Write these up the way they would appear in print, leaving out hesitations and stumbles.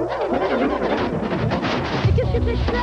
Mais qu'est-ce que c'est que ça?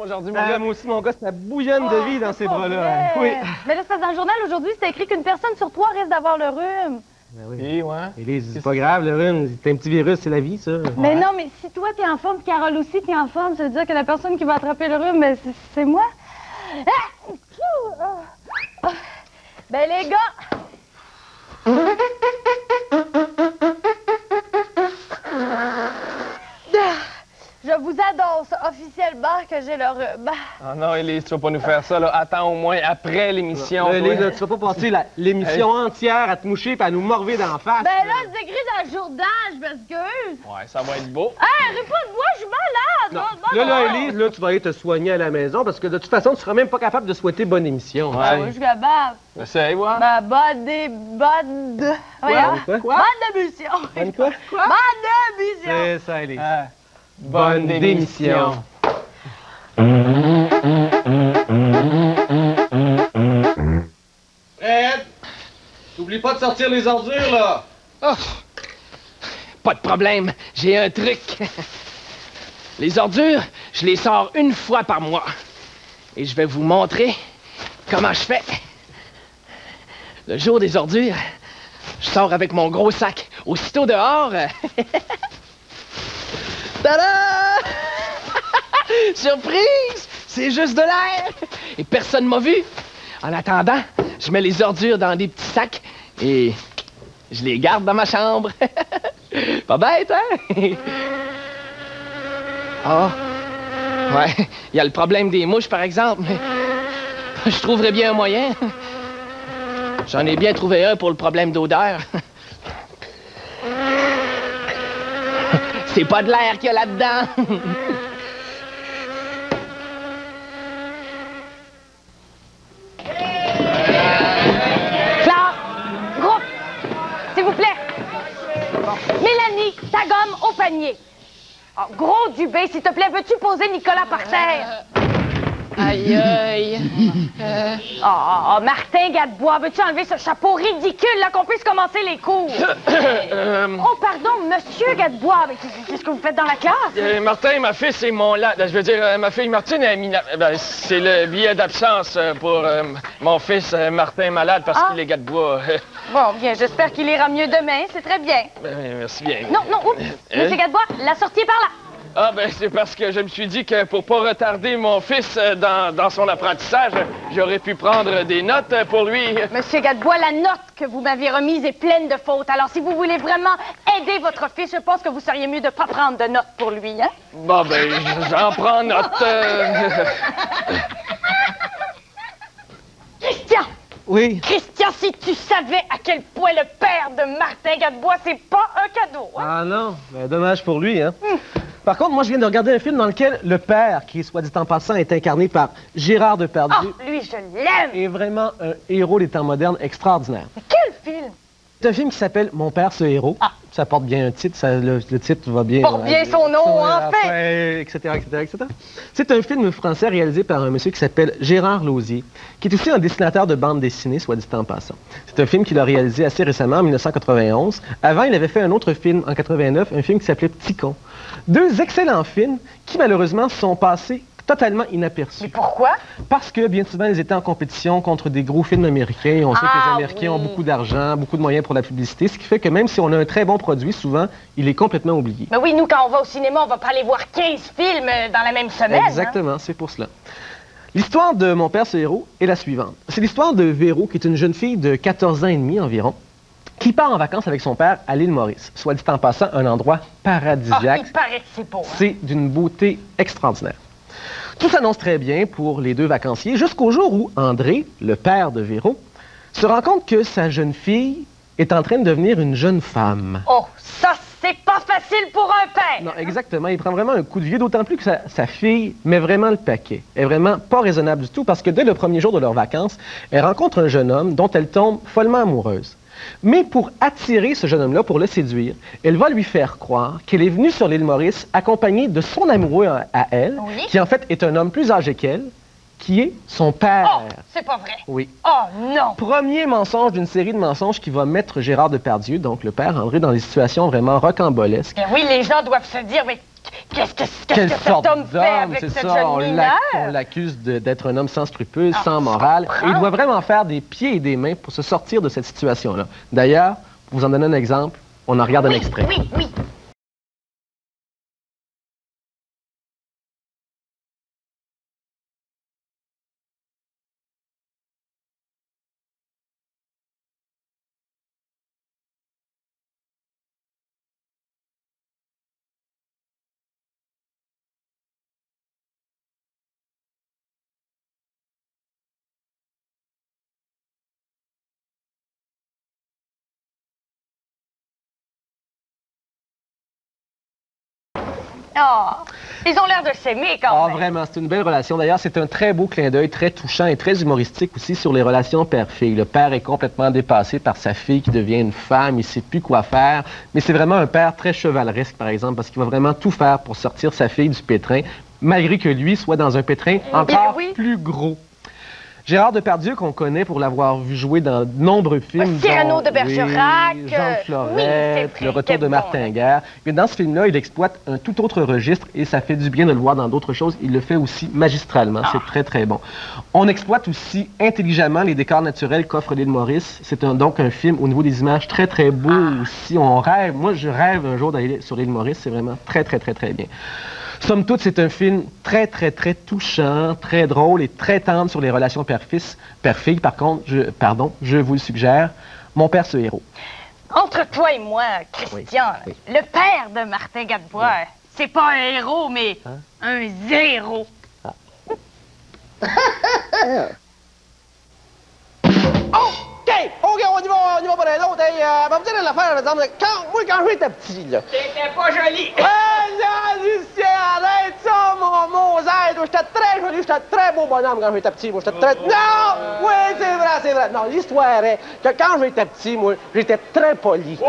Aujourd'hui, mon gars, moi aussi, mon gars, ça bouillonne de vie dans ces bras-là. Oui. Mais là, c'est parce que dans le journal aujourd'hui, c'était écrit qu'une personne sur 3 risque d'avoir le rhume. Ben oui. Et ouais. Élise, c'est pas grave, le rhume, c'est un petit virus, c'est la vie, ça. Mais non, mais si toi, t'es en forme, puis Carole aussi, t'es en forme, ça veut dire que la personne qui va attraper le rhume, ben, c'est moi. Ben, les gars... Je vous annonce officiellement que j'ai le rhume. Ah non, Élise, tu vas pas nous faire ça, là. Attends au moins après l'émission. Là, Élise, là, tu vas pas passer l'émission entière à te moucher et à nous morver d'en face. Ben là, c'est écrit dans le journal, je m'excuse. Ouais, ça va être beau. Hey, ris pas de moi, je suis malade. Non. Là, Élise, là, tu vas aller te soigner à la maison parce que de toute façon, tu seras même pas capable de souhaiter bonne émission. Ouais. Ah oui, je suis capable. Essaye, ouais. Ma bonne... Voyons. Quoi? Bonne émission. Bonne quoi? Bonne émission. C'est ça, Élise. Bonne démission. Fred! T'oublies pas de sortir les ordures, là! Oh, pas de problème, j'ai un truc. Les ordures, je les sors une fois par mois. Et je vais vous montrer comment je fais. Le jour des ordures, je sors avec mon gros sac. Aussitôt dehors... Tada! Surprise! C'est juste de l'air! Et personne m'a vu. En attendant, je mets les ordures dans des petits sacs et je les garde dans ma chambre. Pas bête, hein? Ah, ouais, il y a le problème des mouches, par exemple, mais je trouverais bien un moyen. J'en ai bien trouvé un pour le problème d'odeur. C'est pas de l'air qu'il y a là-dedans. Claire, groupe, s'il vous plaît. Mélanie, ta gomme au panier. Oh, gros Dubé, s'il te plaît, veux-tu poser Nicolas par terre? Aïe, aïe. Oh, Martin Gadebois, veux-tu enlever ce chapeau ridicule, là, qu'on puisse commencer les cours? Oh, pardon, Monsieur Gadebois, mais qu'est-ce que vous faites dans la classe? Martin, ma fille, c'est mon je veux dire, ma fille Martine est c'est le billet d'absence pour mon fils Martin malade parce qu'il est gars de bois. Bon, bien, j'espère qu'il ira mieux demain, c'est très bien. Merci bien. Non, oups, Monsieur Gadebois, la sortie est par là. Ah, ben, c'est parce que je me suis dit que pour pas retarder mon fils dans son apprentissage, j'aurais pu prendre des notes pour lui. Monsieur Gadebois, la note que vous m'avez remise est pleine de fautes. Alors, si vous voulez vraiment aider votre fils, je pense que vous seriez mieux de pas prendre de notes pour lui, hein? Bon, ben, j'en prends note. Christian! Oui. Christian, si tu savais à quel point le père de Martin Gadebois, c'est pas un cadeau, hein? Ah non, ben, dommage pour lui, hein. Par contre, moi, je viens de regarder un film dans lequel le père, qui, soit dit en passant, est incarné par Gérard Depardieu, Lui, je l'aime! est vraiment un héros des temps modernes extraordinaire. Mais quel film? C'est un film qui s'appelle Mon père, ce héros. Ça porte bien un titre, le titre va bien... Porte bien son nom, en fait! Etc., etc. C'est un film français réalisé par un monsieur qui s'appelle Gérard Lauzier, qui est aussi un dessinateur de bande dessinée, soit dit en passant. C'est un film qu'il a réalisé assez récemment, en 1991. Avant, il avait fait un autre film, en 89, un film qui s'appelait Petit Con. Deux excellents films qui, malheureusement, sont passés totalement inaperçus. Mais pourquoi? Parce que, bien souvent, ils étaient en compétition contre des gros films américains. Et on sait que les Américains ont beaucoup d'argent, beaucoup de moyens pour la publicité, ce qui fait que même si on a un très bon produit, souvent, il est complètement oublié. Mais oui, nous, quand on va au cinéma, on va pas aller voir 15 films dans la même semaine. Exactement, c'est pour cela. L'histoire de Mon père, ce héros, est la suivante. C'est l'histoire de Véro, qui est une jeune fille de 14 ans et demi environ, qui part en vacances avec son père à l'île Maurice. Soit dit en passant, un endroit paradisiaque. Il paraît que c'est beau. Hein? C'est d'une beauté extraordinaire. Tout s'annonce très bien pour les deux vacanciers, jusqu'au jour où André, le père de Véro, se rend compte que sa jeune fille est en train de devenir une jeune femme. Oh, ça, c'est pas facile pour un père! Non, exactement. Il prend vraiment un coup de vieux, d'autant plus que sa fille met vraiment le paquet. Elle est vraiment pas raisonnable du tout, parce que dès le premier jour de leurs vacances, elle rencontre un jeune homme dont elle tombe follement amoureuse. Mais pour attirer ce jeune homme-là, pour le séduire, elle va lui faire croire qu'elle est venue sur l'île Maurice accompagnée de son amoureux à elle, Oui? qui en fait est un homme plus âgé qu'elle, qui est son père. Oh, c'est pas vrai! Oui. Oh, non! Premier mensonge d'une série de mensonges qui va mettre Gérard Depardieu, donc le père André, dans des situations vraiment rocambolesques. Ben oui, les gens doivent se dire, mais qu'est-ce que Quelle cet sorte homme fait avec c'est cette ça, jeune on mineure? l'accuse d'être un homme sans scrupules, sans je morale, et il comprends. doit vraiment faire des pieds et des mains pour se sortir de cette situation-là. D'ailleurs, pour vous en donner un exemple, on en regarde un extrait. Oui, oui. Oh, ils ont l'air de s'aimer quand Ah, même. vraiment, c'est une belle relation. D'ailleurs, c'est un très beau clin d'œil, très touchant et très humoristique aussi sur les relations père-fille. Le père est complètement dépassé par sa fille qui devient une femme, il ne sait plus quoi faire. Mais c'est vraiment un père très chevaleresque, par exemple, parce qu'il va vraiment tout faire pour sortir sa fille du pétrin, malgré que lui soit dans un pétrin encore oui. plus gros. Gérard Depardieu, qu'on connaît pour l'avoir vu jouer dans de nombreux films. Cyrano de dont, Bergerac, oui, Jean de Florette, oui, c'est vrai, Le Retour de quel Martin bon, Guerre. Mais dans ce film-là, il exploite un tout autre registre et ça fait du bien de le voir dans d'autres choses. Il le fait aussi magistralement. C'est très, très bon. On exploite aussi intelligemment les décors naturels qu'offre l'île Maurice. C'est donc un film au niveau des images très, très beau aussi. On rêve. Moi, je rêve un jour d'aller sur l'île Maurice. C'est vraiment très, très, très, très bien. Somme toute, c'est un film très, très, très touchant, très drôle et très tendre sur les relations père-fils. Père-fille, par contre, je vous le suggère, Mon père, ce héros. Entre toi et moi, Christian, Oui. le père de Martin Gadebois, c'est pas un héros, mais un zéro. OK, on y va pour l'autre. Hey, va vous dire l'affaire, exemple, quand j'étais petit, là. T'étais pas joli! Non, Lucien, arrête ça, mon zèle. J'étais très joli, j'étais très beau bonhomme quand j'étais petit. Moi, j'étais très... Non! Oui, c'est vrai. Non, l'histoire est que quand j'étais petit, moi, j'étais très poli. Non!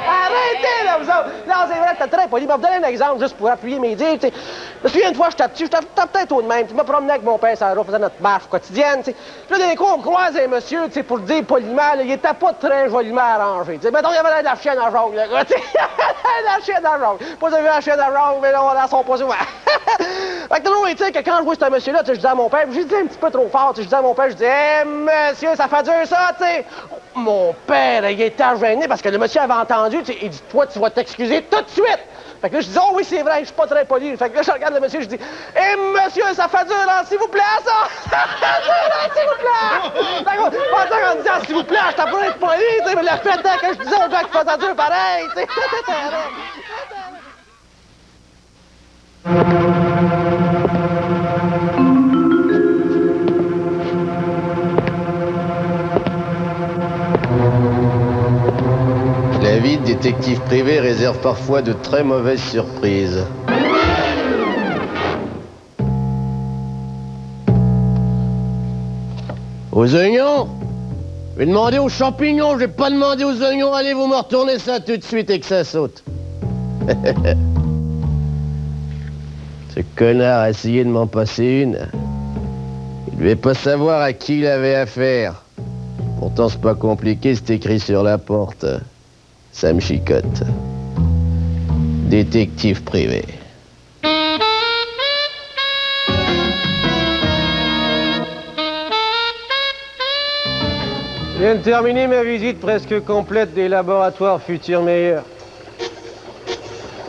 Arrêtez, là, vous autres! Non, c'est vrai, j'étais très poli. Je vais vous donner un exemple, juste pour appuyer mes dires. Je me souviens une fois, j'étais petit, j'étais peut-être au de même. Je me promenais avec mon père, ça faisait notre marche quotidienne. Puis là, d'un coup, on croise un monsieur, pour le dire poliment, là, il était pas très joliment arrangé. Mettons, il y avait l'air de la chienne à jaune, là. La chienne à jaune. Pas de la chienne à jaune, mais là, on la sent pas souvent. Fait que toujours est-il que quand je vois ce monsieur-là, je disais à mon père, je disais un petit peu trop fort, je disais à mon père, je disais, hey, monsieur, ça fait dur ça, tu sais. Mon père, il était gêné parce que le monsieur avait entendu, il dit, toi, tu vas t'excuser tout de suite. Fait que là, je dis, oh oui, c'est vrai, je suis pas très poli. Fait que là, je regarde le monsieur, je dis, hé, monsieur, ça fait dur, là, s'il vous plaît, ça! Ça fait dur, là, s'il vous plaît! Fait que, pendant qu'en disant, s'il vous plaît, je t'ai pas être poli, tu sais, mais le fait que je disais au gars qu'il faisait dur pareil, tu sais. La vie de détective privé réserve parfois de très mauvaises surprises. Aux oignons? Je vais demander aux champignons, je vais pas demander aux oignons. Allez, vous me retournez ça tout de suite et que ça saute. Ce connard a essayé de m'en passer une. Il devait pas savoir à qui il avait affaire. Pourtant, c'est pas compliqué, c'est écrit sur la porte. Ça me chicote. Détective privé. Je viens de terminer ma visite presque complète des laboratoires Futur Meilleur.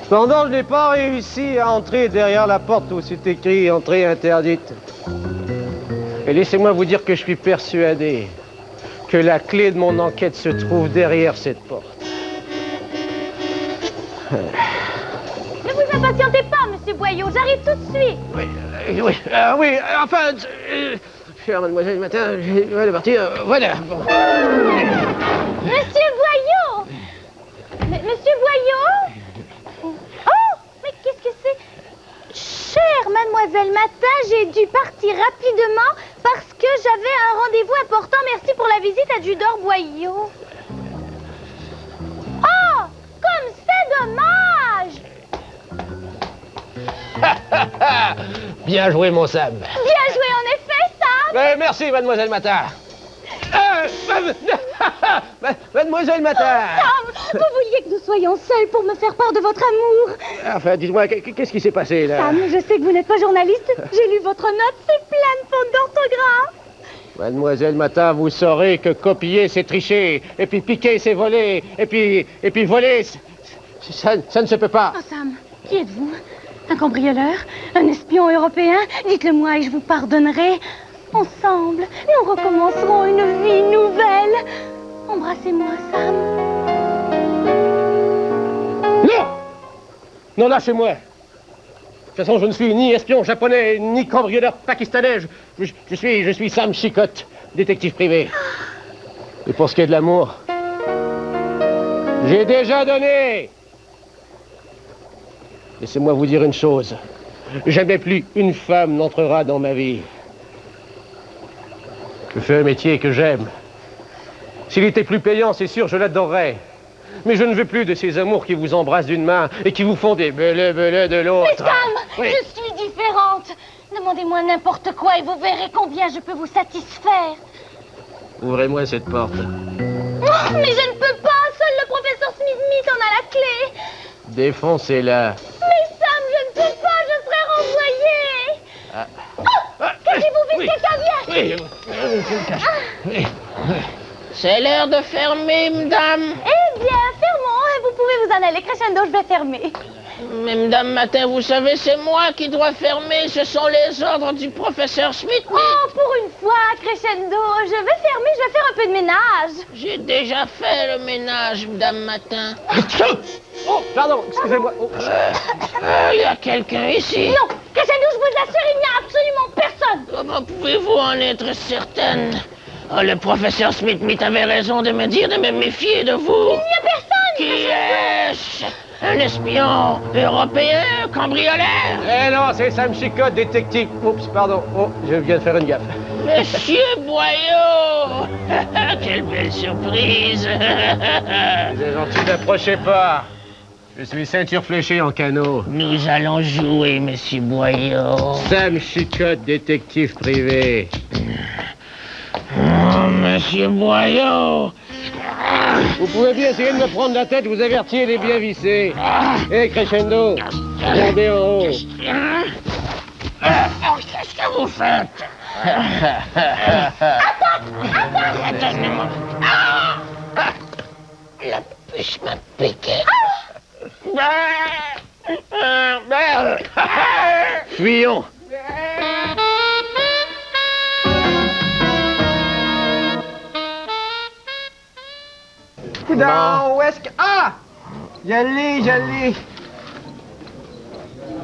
Cependant, je n'ai pas réussi à entrer derrière la porte où c'est écrit « Entrée interdite ». Et laissez-moi vous dire que je suis persuadé que la clé de mon enquête se trouve derrière cette porte. Ne vous impatientez pas, Monsieur Boyau, j'arrive tout de suite. Oui, enfin, chère mademoiselle, matin, je vais partir. Voilà. Bon. Monsieur Boyau! Monsieur Boyau? Oh! Mais qu'est-ce que c'est? Chère mademoiselle Matin, j'ai dû partir rapidement parce que j'avais un rendez-vous important. Merci pour la visite à Judor Boyau. Oh! Comme c'est dommage! Bien joué, mon Sam. Bien joué, en effet, Sam! Merci, mademoiselle Matin. Mademoiselle Matin. Sam, vous vouliez que nous soyons seuls pour me faire part de votre amour. Enfin, dites-moi, qu'est-ce qui s'est passé, là? Sam, je sais que vous n'êtes pas journaliste. J'ai lu votre note, c'est plein de fautes d'orthographe. Mademoiselle Matin, vous saurez que copier, c'est tricher. Et puis piquer, c'est voler. Et puis voler, ça ne se peut pas. Oh, Sam, qui êtes-vous? Un cambrioleur? Un espion européen? Dites-le-moi et je vous pardonnerai. Ensemble, nous recommencerons une vie nouvelle. Embrassez-moi, Sam. Non! Non, lâchez-moi. De toute façon, je ne suis ni espion japonais, ni cambrioleur pakistanais. Je suis Sam Chicotte, détective privé. Et pour ce qui est de l'amour, j'ai déjà donné. Laissez-moi vous dire une chose. Jamais plus une femme n'entrera dans ma vie. Je fais un métier que j'aime. S'il était plus payant, c'est sûr, je l'adorerais. Mais je ne veux plus de ces amours qui vous embrassent d'une main et qui vous font des belets de l'autre. Mais Sam, Oui. je suis différente. Demandez-moi n'importe quoi et vous verrez combien je peux vous satisfaire. Ouvrez-moi cette porte. Oh, mais je ne peux pas. Seul le professeur Smith en a la clé. Défoncez-la. Mais Sam, je ne peux pas. Je serai renvoyée. Oh, cachez-vous vite, quelqu'un vient. C'est l'heure de fermer, madame. Eh bien, fermons. Vous pouvez vous en aller. Crescendo, je vais fermer. Mais madame Matin, vous savez, c'est moi qui dois fermer. Ce sont les ordres du professeur Smith. Oh, pour une fois, Crescendo, je vais fermer. Je vais faire un peu de ménage. J'ai déjà fait le ménage, madame Matin. Oh, pardon, excusez-moi. Oh. Il y a quelqu'un ici. Non, Crescendo, je vous assure, il n'y a absolument personne. Comment pouvez-vous en être certaine? Oh, le professeur Smith avait raison de me dire de me méfier de vous. Il n'y a personne. Qui est-ce? Un espion européen, un cambrioleur? Eh non, c'est Sam Chicotte, détective. Oups, pardon. Oh, je viens de faire une gaffe. Monsieur Boyau! Quelle belle surprise! C'est gentil, n'approchez pas. Je suis ceinture fléchée en canot. Nous allons jouer, monsieur Boyau. Sam Chicotte, détective privé. Oh, monsieur Boyau! Vous pouvez bien essayer de me prendre la tête, vous avertir, elle est bien vissée. Hé, Crescendo, regardez en haut. Qu'est-ce que vous faites? Attendez-moi. La puce m'a piqué. Fuyons. Coudon, où est-ce que... Ah! Je l'ai.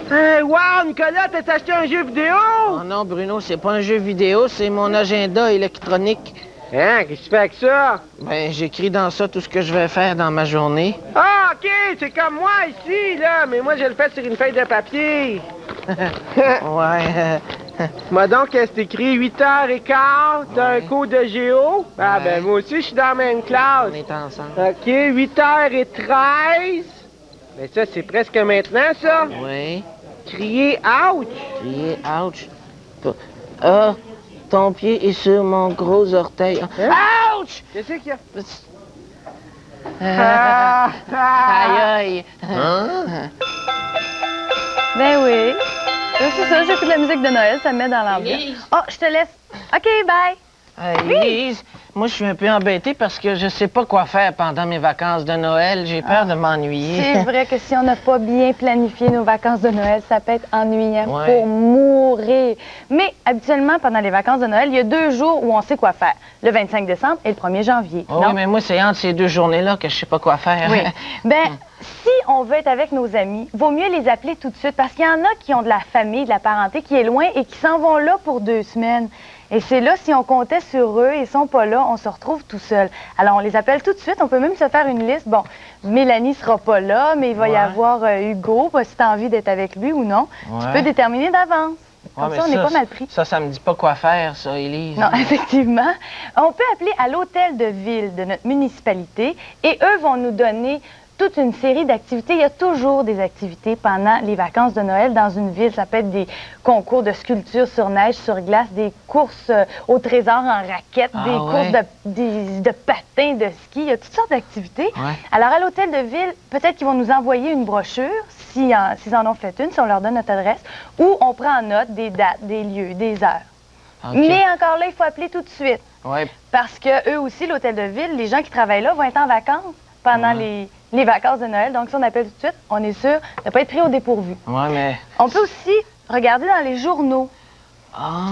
Hey, wow, Nicolas, t'as acheté un jeu vidéo? Oh non, Bruno, c'est pas un jeu vidéo, c'est mon agenda électronique. Hein, qu'est-ce que tu fais avec ça? Ben, j'écris dans ça tout ce que je vais faire dans ma journée. Ah, OK, c'est comme moi ici, là, mais moi, je le fais sur une feuille de papier. Ouais. Moi donc, c'est écrit 8h15, t'as un cours de géo. Ah, Ouais. ben, moi aussi, je suis dans la même classe. On est ensemble. OK, 8h13. Mais ça, c'est presque maintenant, ça. Oui. Crier ouch. Crier, ouch. Ah, ton pied est sur mon gros orteil. Ouch! Qu'est-ce qu'il y a? Aïe, aïe. Ben oui. C'est ça, j'écoute la musique de Noël, ça me met dans l'ambiance. Élise. Oh, je te laisse. OK, bye. Lise, moi, je suis un peu embêtée parce que je sais pas quoi faire pendant mes vacances de Noël. J'ai peur de m'ennuyer. C'est vrai que si on n'a pas bien planifié nos vacances de Noël, ça peut être ennuyant Ouais. pour mourir. Mais habituellement, pendant les vacances de Noël, il y a 2 jours où on sait quoi faire. Le 25 décembre et le 1er janvier. Oh, oui, mais moi, c'est entre ces 2 journées-là que je sais pas quoi faire. Oui. Ben, si on veut être avec nos amis, vaut mieux les appeler tout de suite parce qu'il y en a qui ont de la famille, de la parenté qui est loin et qui s'en vont là pour 2 semaines. Et c'est là, si on comptait sur eux et ils sont pas là, on se retrouve tout seul. Alors, on les appelle tout de suite. On peut même se faire une liste. Bon, Mélanie sera pas là, mais il va y avoir Hugo, si tu as envie d'être avec lui ou non. Tu peux déterminer d'avance. Comme ça, on n'est pas mal pris. Ça me dit pas quoi faire, ça, Élise. Non, effectivement. On peut appeler à l'hôtel de ville de notre municipalité et eux vont nous donner toute une série d'activités. Il y a toujours des activités pendant les vacances de Noël dans une ville. Ça peut être des concours de sculpture sur neige, sur glace, des courses au trésor en raquettes, des courses de patins, de ski. Il y a toutes sortes d'activités. Ouais. Alors, à l'hôtel de ville, peut-être qu'ils vont nous envoyer une brochure, s'ils en ont fait une, si on leur donne notre adresse, où on prend en note des dates, des lieux, des heures. Okay. Mais encore là, il faut appeler tout de suite. Ouais. Parce que eux aussi, l'hôtel de ville, les gens qui travaillent là vont être en vacances pendant les vacances de Noël. Donc, si on appelle tout de suite, on est sûr de ne pas être pris au dépourvu. Ouais, mais... On peut aussi regarder dans les journaux.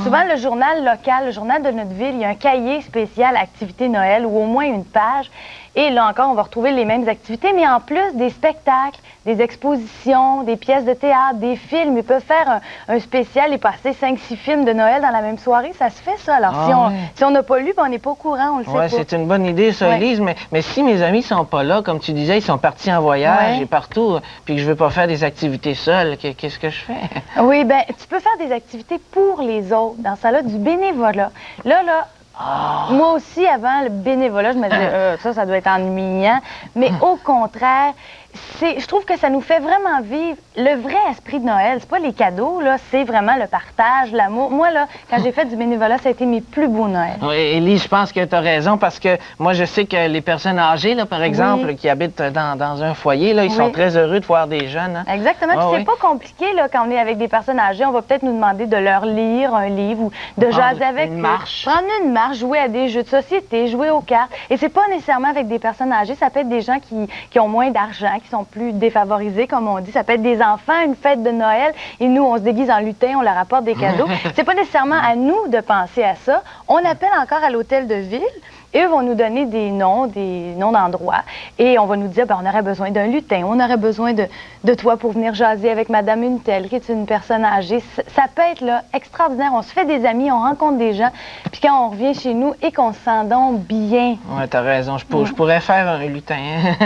Souvent, le journal local, le journal de notre ville, il y a un cahier spécial Activité Noël ou au moins une page. Et là encore, on va retrouver les mêmes activités, mais en plus des spectacles, des expositions, des pièces de théâtre, des films. Ils peuvent faire un spécial et passer 5-6 films de Noël dans la même soirée. Ça se fait, ça. Alors, si on n'a pas lu, on n'est pas au courant, on le sait pas. C'est une bonne idée, ça, Élise. Mais si mes amis sont pas là, comme tu disais, ils sont partis en voyage et partout, puis que je veux pas faire des activités seules, qu'est-ce que je fais? Oui, bien, tu peux faire des activités pour les autres. Dans ça, là, du bénévolat. Là, moi aussi, avant le bénévolat, je me disais, ça doit être ennuyant. Mais au contraire, je trouve que ça nous fait vraiment vivre le vrai esprit de Noël. C'est pas les cadeaux, là, c'est vraiment le partage, l'amour. Moi, là, quand j'ai fait du bénévolat, ça a été mes plus beaux Noëls. Oui, Élise, je pense que tu as raison parce que moi, je sais que les personnes âgées, là, par exemple, qui habitent dans un foyer, là, ils sont très heureux de voir des jeunes. Hein? Exactement. C'est pas compliqué, là, quand on est avec des personnes âgées. On va peut-être nous demander de leur lire un livre ou de jaser avec eux. Prendre une marche, jouer à des jeux de société, jouer aux cartes. Et c'est pas nécessairement avec des personnes âgées. Ça peut être des gens qui ont moins d'argent, qui sont plus défavorisés, comme on dit. Ça peut être des enfants, une fête de Noël, et nous, on se déguise en lutin, on leur apporte des cadeaux. C'est pas nécessairement à nous de penser à ça. On appelle encore à l'hôtel de ville. Et eux vont nous donner des noms d'endroits. Et on va nous dire, on aurait besoin d'un lutin, on aurait besoin de toi pour venir jaser avec Madame une telle, qui est une personne âgée. Ça peut être là, extraordinaire. On se fait des amis, on rencontre des gens. Puis quand on revient chez nous et qu'on se sent donc bien. Oui, t'as raison. Je pourrais faire un lutin.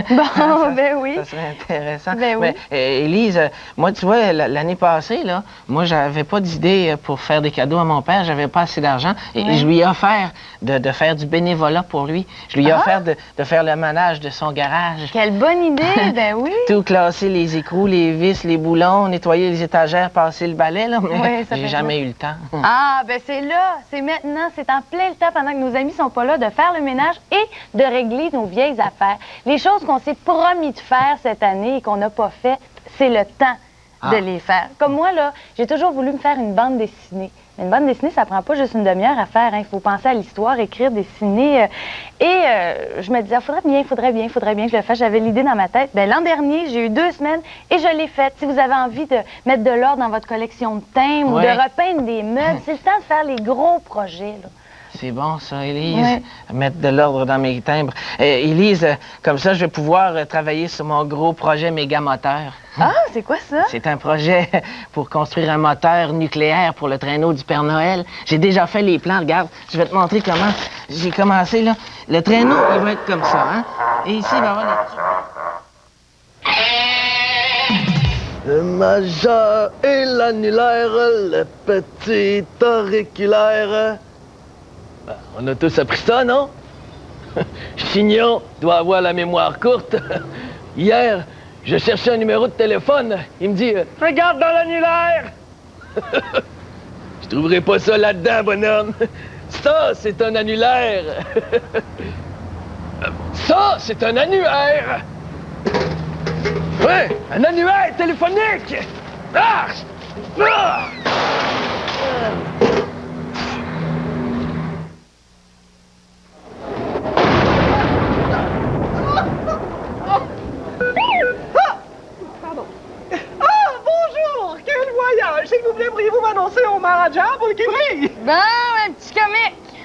Bon, ben oui. Ça serait intéressant. Ben oui. Mais, Élise, moi, tu vois, l'année passée, là, moi, j'avais pas d'idée pour faire des cadeaux à mon père. J'avais pas assez d'argent. Et je lui ai offert de faire du bénévolat pour lui. Je lui ai offert de faire le ménage de son garage. Quelle bonne idée, ben oui. Tout classer les écrous, les vis, les boulons, nettoyer les étagères, passer le balai, là, mais j'ai jamais eu le temps. Ah, ben c'est là, c'est maintenant, c'est en plein le temps pendant que nos amis sont pas là de faire le ménage et de régler nos vieilles affaires. Les choses qu'on s'est promis de faire cette année et qu'on n'a pas fait, c'est le temps de les faire. Comme moi, là, j'ai toujours voulu me faire une bande dessinée. Mais une bande dessinée, ça prend pas juste une demi-heure à faire. Il faut penser à l'histoire, écrire, dessiner. Je me disais, faudrait bien que je le fasse. J'avais l'idée dans ma tête. Bien, l'an dernier, j'ai eu 2 semaines et je l'ai faite. Si vous avez envie de mettre de l'ordre dans votre collection de timbres ou de repeindre des meubles, c'est le temps de faire les gros projets, là. C'est bon, ça, Élise. Mettre de l'ordre dans mes timbres. Élise, comme ça, je vais pouvoir travailler sur mon gros projet méga-moteur. Ah, c'est quoi ça? C'est un projet pour construire un moteur nucléaire pour le traîneau du Père Noël. J'ai déjà fait les plans. Regarde, je vais te montrer comment j'ai commencé, là. Le traîneau, il va être comme ça, hein? Et ici, il va y avoir Le majeur et l'annulaire, le petit auriculaire. On a tous appris ça, non? Chignon doit avoir la mémoire courte. Hier, je cherchais un numéro de téléphone. Il me dit « Regarde dans l'annulaire! » Je trouverai pas ça là-dedans, bonhomme. Ça, c'est un annulaire. Ça, c'est un annuaire. Ouais, un annuaire téléphonique. Ah! Ah! S'il vous plaît, pourriez-vous m'annoncer au Maharaja pour qu'il brille? Bon, un petit comique.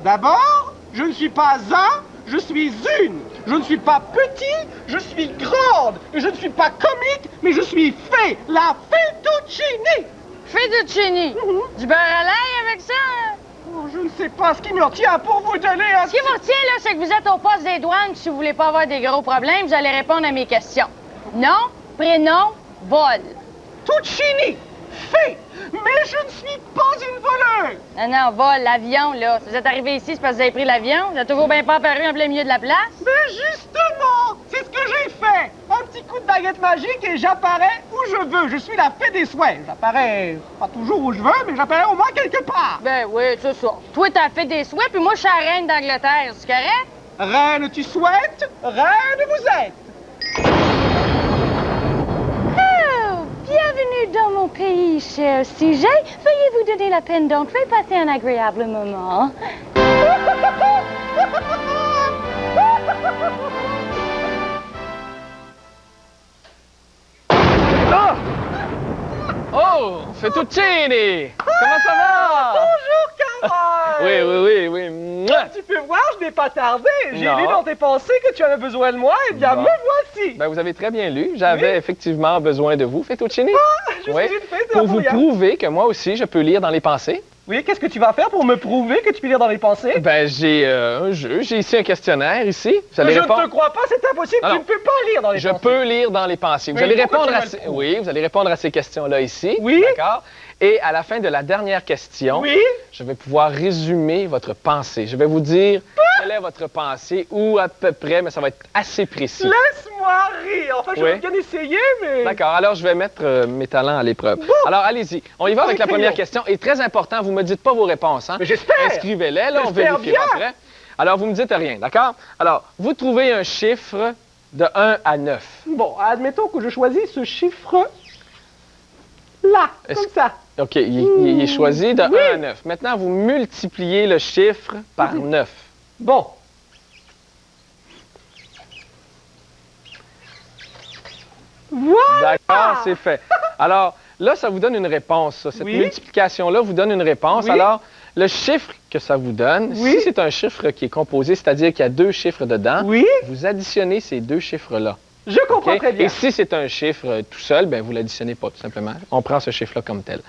D'abord, je ne suis pas un, je suis une. Je ne suis pas petit, je suis grande. Et je ne suis pas comique, mais je suis fée, la Fettuccini. Fettuccini. Du beurre à l'ail avec ça? Oh, je ne sais pas ce qui me retient pour vous donner un... Ce qui vous retient, là, c'est que vous êtes au poste des douanes. Si vous voulez pas avoir des gros problèmes, vous allez répondre à mes questions. Nom, prénom, vol. Tuccini, fait, mais je ne suis pas une voleuse. Non, non, vol, l'avion, là. Si vous êtes arrivé ici, c'est parce que vous avez pris l'avion. Vous n'êtes toujours bien pas apparu en plein milieu de la place. Mais justement, c'est ce que j'ai fait. Un petit coup de baguette magique et j'apparais où je veux. Je suis la fée des souhaits. J'apparais pas toujours où je veux, mais j'apparais au moins quelque part. Ben oui, c'est ça. Toi, t'as fait des souhaits, puis moi, je suis la reine d'Angleterre. C'est correct? Reine, tu souhaites, reine, vous êtes. Oh, bienvenue dans mon pays, cher sujet. Veuillez vous donner la peine d'entrer, passer un agréable moment. Ah! Oh, Fettuccini! Comment ça va? Bonjour, Carole. Oui. Mouah! Tu peux voir, je n'ai pas tardé. J'ai Non. lu dans tes pensées que tu avais besoin de moi. Eh bien, Bon. me voici. Ben, vous avez très bien lu. J'avais effectivement besoin de vous, Fettuccini. Je Oui. suis une fée, c'est Pour un vous brouillard. prouver que moi aussi, je peux lire dans les pensées. Oui, qu'est-ce que tu vas faire pour me prouver que tu peux lire dans les pensées? Ben, j'ai un jeu. J'ai ici un questionnaire, ici. Vous allez Je ne répondre. te crois pas, c'est impossible. Ah tu non. ne peux pas lire dans les Je pensées. peux lire dans les pensées. Vous Mais allez pourquoi répondre tu à me le ces... prouves? Oui, vous allez répondre à ces questions-là ici. Oui. D'accord? Et à la fin de la dernière question, Oui. je vais pouvoir résumer votre pensée. Je vais vous dire quelle est votre pensée, ou à peu près, mais ça va être assez précis. Laisse-moi rire. Enfin, je Oui. vais bien essayer, mais... D'accord, alors je vais mettre mes talents à l'épreuve. Alors, allez-y. On y va avec la Crayon. première question. Et très important, vous me dites pas vos réponses, hein? Mais j'espère. Inscrivez-les, là, on J'espère vérifiera bien. après. Alors, vous me dites rien, d'accord? Alors, vous trouvez un chiffre de 1 à 9. Bon, admettons que je choisis ce chiffre... là, Est-ce- comme ça. OK, il est choisi de Oui. 1 à 9. Maintenant, vous multipliez le chiffre par 9. Bon. Voilà. D'accord, c'est fait. Alors, là, ça vous donne une réponse. Ça. Cette Oui. multiplication-là vous donne une réponse. Oui. Alors, le chiffre que ça vous donne, Oui. si c'est un chiffre qui est composé, c'est-à-dire qu'il y a 2 chiffres dedans, Oui, vous additionnez ces 2 chiffres-là. je comprends OK? très bien. Et si c'est un chiffre tout seul, ben vous l'additionnez pas, tout simplement. On prend ce chiffre-là comme tel.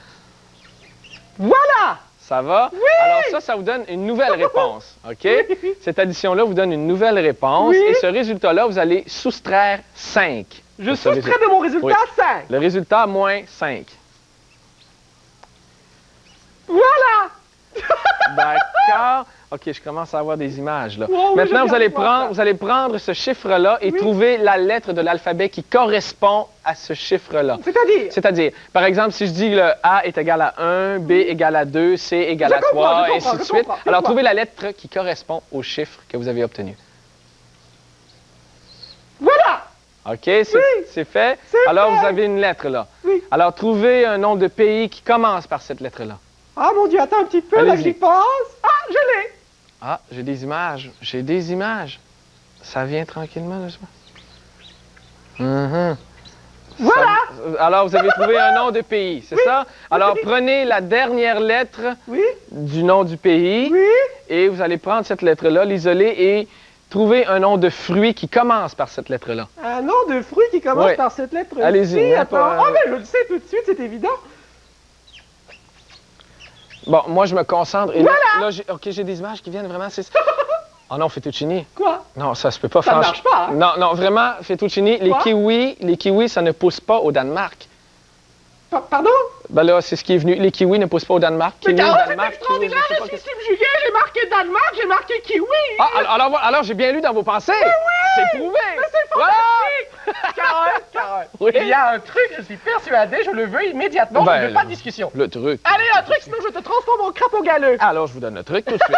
Voilà. Ça va? Oui! Alors ça vous donne une nouvelle réponse, OK? Cette addition-là vous donne une nouvelle réponse. Oui. Et ce résultat-là, vous allez soustraire 5. Je de ce soustrais résultat. de mon résultat Oui. 5. Le résultat, moins 5. Voilà. D'accord. OK, je commence à avoir des images, là. Oh, oui, Maintenant, je vous allez, viens de voir ça. vous allez prendre ce chiffre-là et Oui. trouver la lettre de l'alphabet qui correspond à ce chiffre-là. C'est-à-dire? C'est-à-dire, par exemple, si je dis le A est égal à 1, B égale à 2, C égale Je à comprends, 3, je et ainsi comprends, de je suite. comprends. Alors, Fais-moi. trouvez la lettre qui correspond au chiffre que vous avez obtenu. Voilà. OK, c'est fait. c'est Alors, fait. vous avez une lettre, là. Oui. Alors, trouvez un nom de pays qui commence par cette lettre-là. Ah mon Dieu, attends un petit peu, là que Allez-y. j'y pense. Ah, je l'ai. Ah, j'ai des images. J'ai des images. Ça vient tranquillement, là, je pense. Voilà. Alors, vous avez trouvé un nom de pays, c'est ça? Alors, prenez la dernière lettre Oui, du nom du pays oui. et vous allez prendre cette lettre-là, l'isoler et trouver un nom de fruit qui commence par cette lettre-là. Un nom de fruit qui commence Oui. par cette lettre. Allez-y, hein, Attends. pas- Oh, mais je le sais tout de suite, c'est évident. Bon, moi, je me concentre. Et Voilà! là, j'ai des images qui viennent vraiment. Oh non, Fettuccini. Quoi? Non, ça se peut pas. Ça ne franchement. marche pas, hein? Non, vraiment, Fettuccini, Quoi? les kiwis, ça ne pousse pas au Danemark. Pardon? Ben là, c'est ce qui est venu. Les kiwis ne poussent pas au Danemark. Mais Kiwi, Carole, c'est Danemark, extraordinaire, kiwi, je sais je pas suis qu'est-ce- subjugué, j'ai marqué Danemark, j'ai marqué kiwi. Ah, alors, j'ai bien lu dans vos pensées. C'est prouvé. Mais c'est Voilà. fantastique! Carole, Oui. il y a un truc, je suis persuadé, je le veux immédiatement, Ben, je ne veux pas de discussion. Le truc. Allez, un truc, sinon je te transforme en crapaud galeux. Alors, je vous donne le truc tout de suite.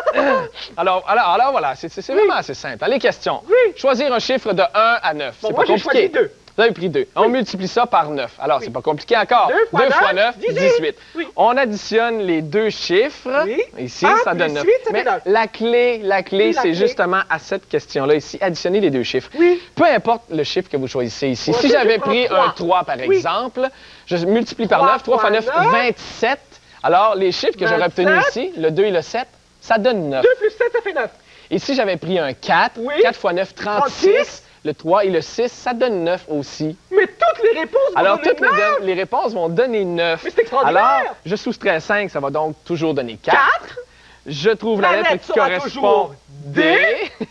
alors voilà, c'est vraiment assez simple. Allez, question. Oui. Choisir un chiffre de 1 à 9. Bon, c'est moi pas j'ai compliqué. choisi 2. Vous avez pris 2. On multiplie ça par 9. Alors, c'est pas compliqué encore. 2 fois 2 fois 9, 9, 18. Oui. On additionne les deux chiffres. Oui. Ici, 1 ça plus donne 9. 8, ça Mais fait 9. la clé, Oui, la c'est clé. justement à cette question-là ici, additionner les deux chiffres. Oui. Peu importe le chiffre que vous choisissez ici. Ouais, Si je j'avais prends pris 3. un 3, par Oui. exemple, je multiplie par 3 9. 3 fois 9, fois 9. 27. Alors, les chiffres que j'aurais 27. obtenus ici, le 2 et le 7, ça donne 9. 2 plus 7, ça fait 9. Et si j'avais pris un 4, Oui. 4 fois 9, 36. 36. Le 3 et le 6, ça donne 9 aussi. Mais toutes les réponses vont Alors, donner toutes 9. les réponses vont donner 9. Mais c'est extraordinaire. Alors, je soustrais 5, ça va donc toujours donner 4. 4. Je trouve la lettre qui sera correspond. toujours D.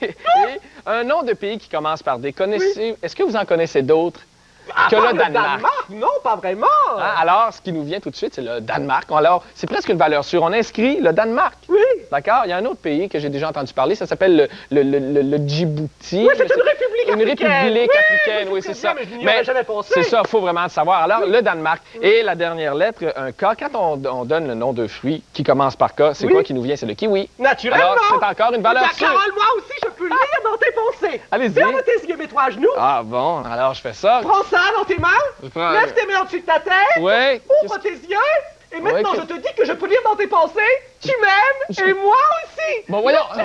Et un nom de pays qui commence par D. Connaissez... Est-ce que vous en connaissez d'autres que le Danemark? Non, pas vraiment. Hein? Alors, ce qui nous vient tout de suite, c'est le Danemark. Alors, c'est presque une valeur sûre. On inscrit le Danemark. Oui. D'accord? Il y a un autre pays que j'ai déjà entendu parler, ça s'appelle le Djibouti. Oui, c'est une république africaine. Une république africaine, oui, c'est ça. Bien, mais je n'y aurais jamais pensé. C'est ça, il faut vraiment le savoir. Alors, le Danemark. Et la dernière lettre, un K, quand on donne le nom de fruit qui commence par K, c'est quoi qui nous vient? C'est le kiwi. Naturellement. Alors, c'est encore une valeur sûre. Carole, moi aussi, je peux lire dans tes pensées. Allez-y. Ferme tes yeux, mets-toi à genoux. Ah bon, alors je fais ça. Prends ça dans tes mains. Je prends- Lève tes mains au-dessus de ta tête. Ouais. Ouvre tes yeux. Et maintenant, Ouais, je te dis que je peux lire dans tes pensées. Tu m'aimes et moi aussi. Bon, voyons. Non,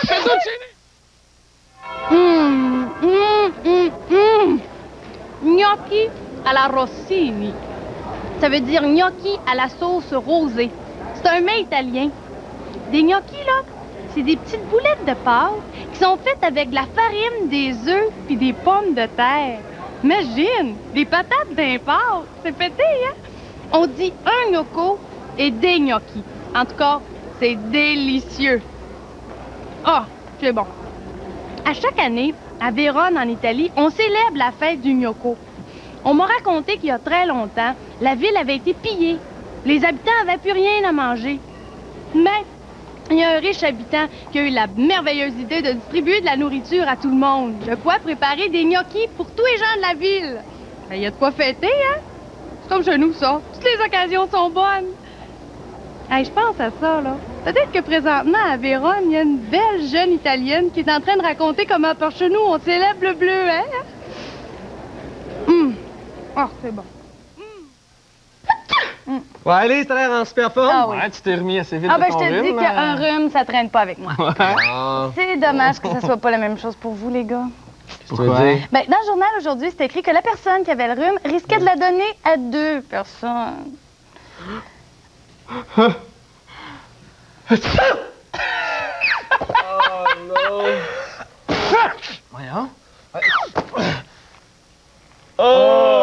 fais ça, Gnocchi alla Rossini. Ça veut dire gnocchi à la sauce rosée. C'est un mets italien. Des gnocchis, là, c'est des petites boulettes de pâte qui sont faites avec de la farine, des œufs puis des pommes de terre. Imagine, des patates d'un pâte. C'est pété, hein? On dit un gnocco et des gnocchis. En tout cas, c'est délicieux. Ah, c'est bon. À chaque année, à Vérone, en Italie, on célèbre la fête du gnocco. On m'a raconté qu'il y a très longtemps, la ville avait été pillée. Les habitants n'avaient plus rien à manger. Mais il y a un riche habitant qui a eu la merveilleuse idée de distribuer de la nourriture à tout le monde. De quoi préparer des gnocchis pour tous les gens de la ville. Ben, il y a de quoi fêter, hein? C'est comme chez nous, ça. Toutes les occasions sont bonnes. Hey, je pense à ça, là. Peut-être que présentement, à Vérone, il y a une belle jeune Italienne qui est en train de raconter comment par chez nous, on célèbre le bleu, hein? Oh, c'est bon. Ouais, allez, t'as l'air en super forme. Ah oui. Ouais, tu t'es remis assez vite Ah de ben, je ton te dis rhume, qu'un rhume, ça traîne pas avec moi. Ah, C'est dommage que ça soit pas la même chose pour vous, les gars. qu'est-ce que tu veux dire? Ben, dans le journal aujourd'hui, c'est écrit que la personne qui avait le rhume risquait de la donner à 2 personnes. Voyons. Oh!